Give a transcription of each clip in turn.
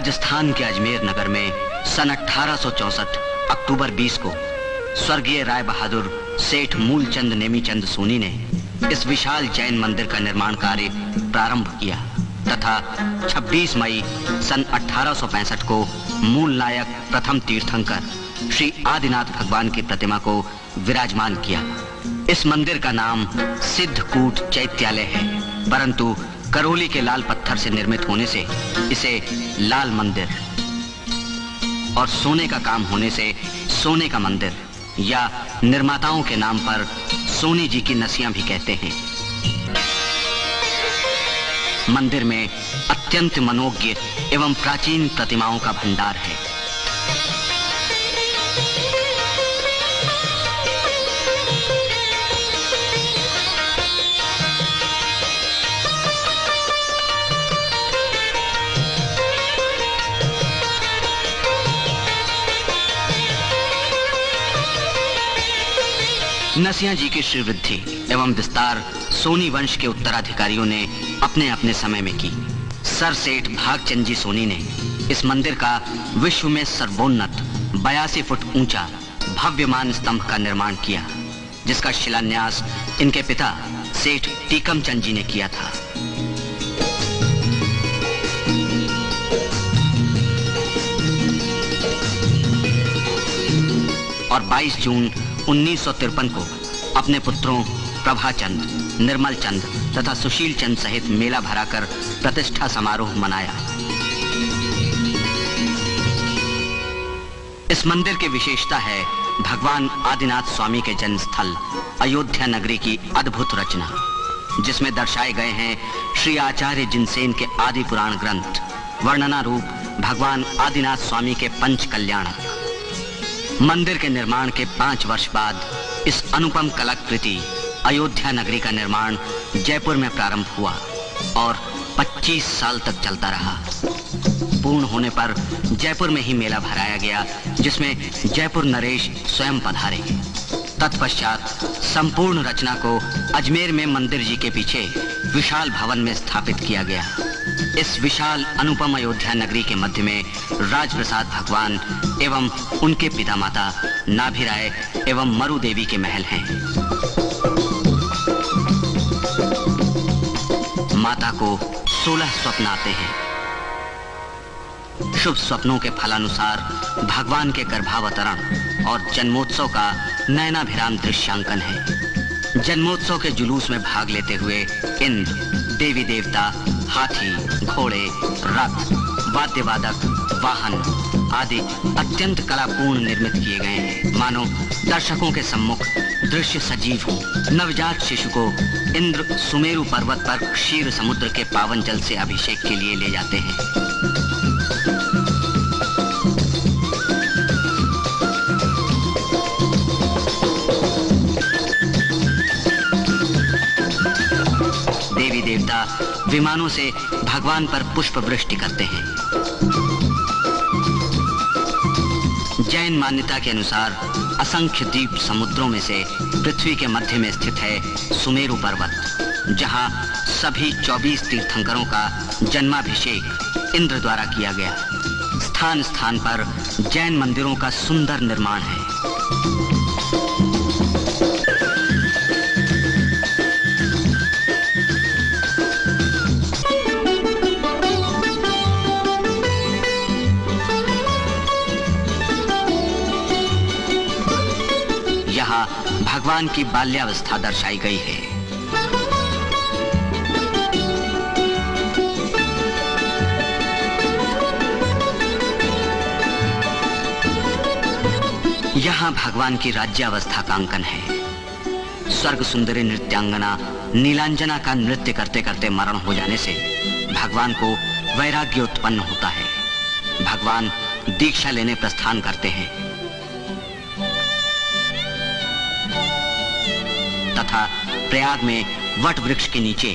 राजस्थान के अजमेर नगर में सन 1864 अक्टूबर 20 को स्वर्गीय राय बहादुर सेठ मूलचंद नेमीचंद सोनी ने इस विशाल जैन मंदिर का निर्माण कार्य प्रारंभ किया तथा 26 मई सन 1865 को मूल नायक प्रथम तीर्थंकर श्री आदिनाथ भगवान की प्रतिमा को विराजमान किया। इस मंदिर का नाम सिद्धकूट चैत्यालय है, परंतु करौली के लाल पत्थर से निर्मित होने से इसे लाल मंदिर और सोने का काम होने से सोने का मंदिर या निर्माताओं के नाम पर सोनी जी की नसियां भी कहते हैं। मंदिर में अत्यंत मनोज्ञ एवं प्राचीन प्रतिमाओं का भंडार है। नसिया जी की श्रीवृद्धि एवं विस्तार सोनी वंश के उत्तराधिकारियों ने अपने अपने समय में की। सर सेठ भागचंद जी सोनी ने इस मंदिर का विश्व में सर्वोन्नत 82 फुट ऊंचा भव्यमान स्तंभ का निर्माण किया, जिसका शिलान्यास इनके पिता सेठ टीकमचंद जी ने किया था। और 22 जून 1953 को अपने पुत्रों प्रभाचंद, निर्मल चंद तथा सुशील चंद सहित मेला भराकर प्रतिष्ठा समारोह मनाया। इस मंदिर की विशेषता है भगवान आदिनाथ स्वामी के जन्म स्थल अयोध्या नगरी की अद्भुत रचना, जिसमें दर्शाए गए हैं श्री आचार्य जिनसेन के आदि पुराण ग्रंथ वर्णना रूप भगवान आदिनाथ स्वामी के पंच कल्याणक। मंदिर के निर्माण के 5 वर्ष बाद इस अनुपम कलाकृति अयोध्या नगरी का निर्माण जयपुर में प्रारंभ हुआ और 25 साल तक चलता रहा। पूर्ण होने पर जयपुर में ही मेला भराया गया, जिसमें जयपुर नरेश स्वयं पधारे। तत्पश्चात संपूर्ण रचना को अजमेर में मंदिर जी के पीछे विशाल भवन में स्थापित किया गया। इस विशाल अनुपम अयोध्या नगरी के मध्य में राजप्रसाद भगवान एवं उनके पिता माता नाभिराय एवं मरु देवी के महल हैं। माता को 16 स्वप्न आते हैं। शुभ स्वप्नों के फलानुसार भगवान के गर्भावतरण और जन्मोत्सव का नयनाभिराम दृश्यांकन है। जन्मोत्सव के जुलूस में भाग लेते हुए इंद्र, देवी देवता, हाथी, घोड़े, रथ, वाद्यवादक, वाहन आदि अत्यंत कलापूर्ण निर्मित किए गए हैं, मानो दर्शकों के सम्मुख दृश्य सजीव हो। नवजात शिशु को इंद्र सुमेरु पर्वत पर क्षीर समुद्र के पावन जल से अभिषेक के लिए ले जाते हैं। देवी देवता विमानों से भगवान पर पुष्प वृष्टि करते हैं। जैन मान्यता के अनुसार असंख्य द्वीप समुद्रों में से पृथ्वी के मध्य में स्थित है सुमेरु पर्वत, जहां सभी 24 तीर्थंकरों का जन्माभिषेक इंद्र द्वारा किया गया। स्थान स्थान पर जैन मंदिरों का सुंदर निर्माण है। यहाँ भगवान की बाल्यावस्था दर्शाई गई है। यहाँ भगवान की राज्यावस्था का अंकन है। स्वर्ग सुंदरी नृत्यांगना नीलांजना का नृत्य करते करते मरण हो जाने से भगवान को वैराग्य उत्पन्न होता है। भगवान दीक्षा लेने प्रस्थान करते हैं तथा प्रयाग में वट वृक्ष के नीचे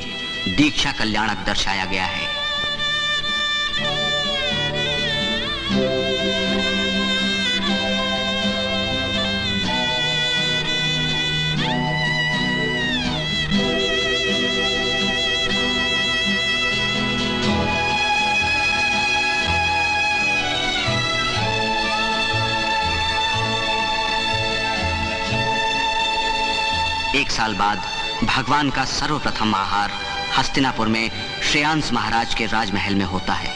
दीक्षा कल्याणक दर्शाया गया है। 1 साल बाद भगवान का सर्वप्रथम आहार हस्तिनापुर में श्रेयांस महाराज के राजमहल में होता है।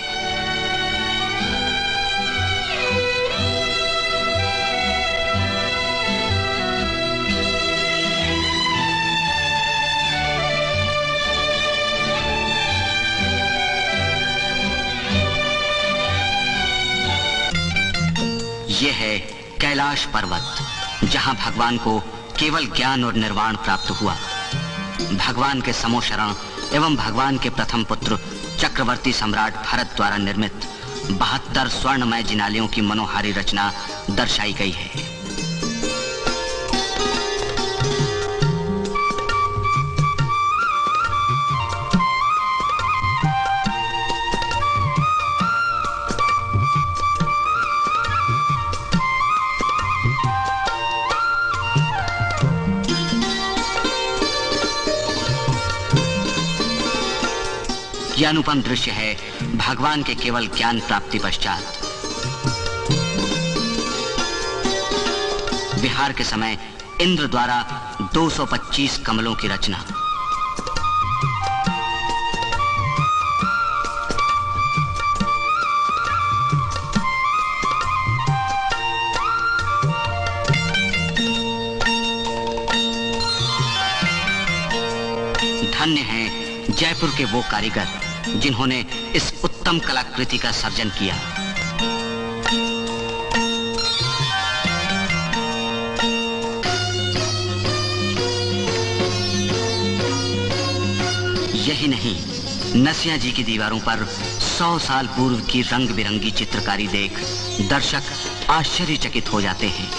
यह है कैलाश पर्वत, जहां भगवान को केवल ज्ञान और निर्वाण प्राप्त हुआ। भगवान के समोशरण एवं भगवान के प्रथम पुत्र चक्रवर्ती सम्राट भरत द्वारा निर्मित 72 स्वर्णमय जिनालयों की मनोहारी रचना दर्शाई गई है। यह अनुपम दृश्य है भगवान के केवल ज्ञान प्राप्ति पश्चात। विहार के समय इंद्र द्वारा 225 कमलों की रचना। धन्य हैं जयपुर के वो कारीगर जिन्होंने इस उत्तम कलाकृति का सर्जन किया। यही नहीं, नसिया जी की दीवारों पर 100 साल पूर्व की रंग बिरंगी चित्रकारी देख दर्शक आश्चर्यचकित हो जाते हैं।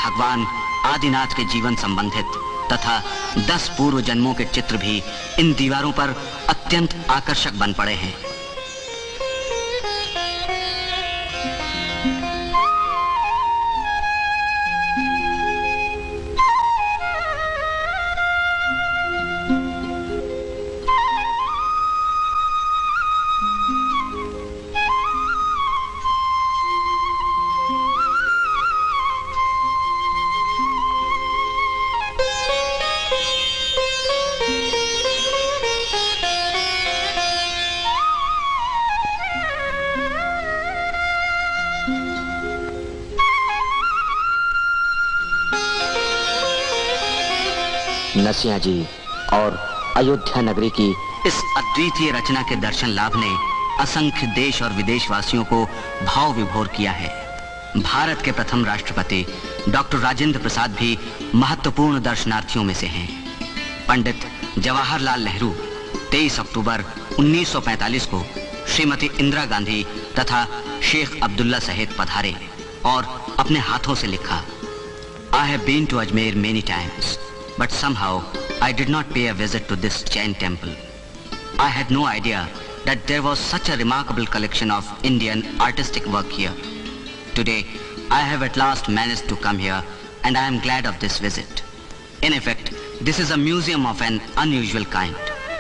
भगवान आदिनाथ के जीवन संबंधित तथा 10 पूर्व जन्मों के चित्र भी इन दीवारों पर अत्यंत आकर्षक बन पड़े हैं। नसिया जी और अयोध्या नगरी की इस अद्वितीय रचना के दर्शन लाभ ने असंख्य देश और विदेशवासियों को भाव विभोर किया है। भारत के प्रथम राष्ट्रपति डॉक्टर राजेंद्र प्रसाद भी महत्वपूर्ण दर्शनार्थियों में से हैं। पंडित जवाहरलाल नेहरू 23 अक्टूबर 1945 को श्रीमती इंदिरा गांधी तथा शेख अब्दुल्ला सहित पधारे और अपने हाथों से लिखा, I have been to Ajmer many times, but somehow I did not pay a visit to this Jain temple. I had no idea that there was such a remarkable collection of Indian artistic work here. Today, I have at last managed to come here and I am glad of this visit. In effect, this is a museum of an unusual kind,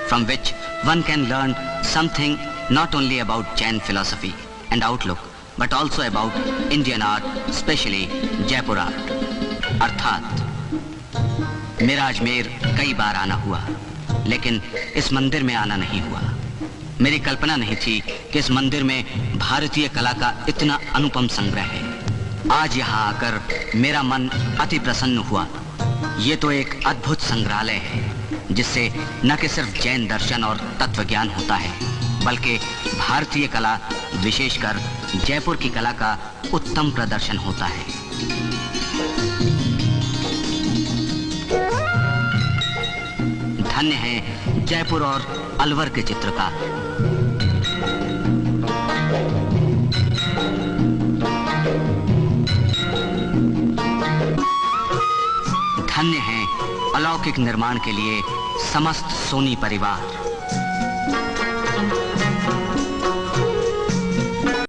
from which one can learn something not only about Jain philosophy and outlook, but also about Indian art, especially Jaipur art. अर्थात मेरा अजमेर कई बार आना हुआ, लेकिन इस मंदिर में आना नहीं हुआ। मेरी कल्पना नहीं थी कि इस मंदिर में भारतीय कला का इतना अनुपम संग्रह है। आज यहाँ आकर मेरा मन अति प्रसन्न हुआ। ये तो एक अद्भुत संग्रहालय है जिससे न कि सिर्फ जैन दर्शन और तत्व ज्ञान होता है, बल्कि भारतीय कला, विशेषकर जयपुर की कला का उत्तम प्रदर्शन होता है। धन्य है जयपुर और अलवर के चित्रकार। धन्य है अलौकिक निर्माण के लिए समस्त सोनी परिवार।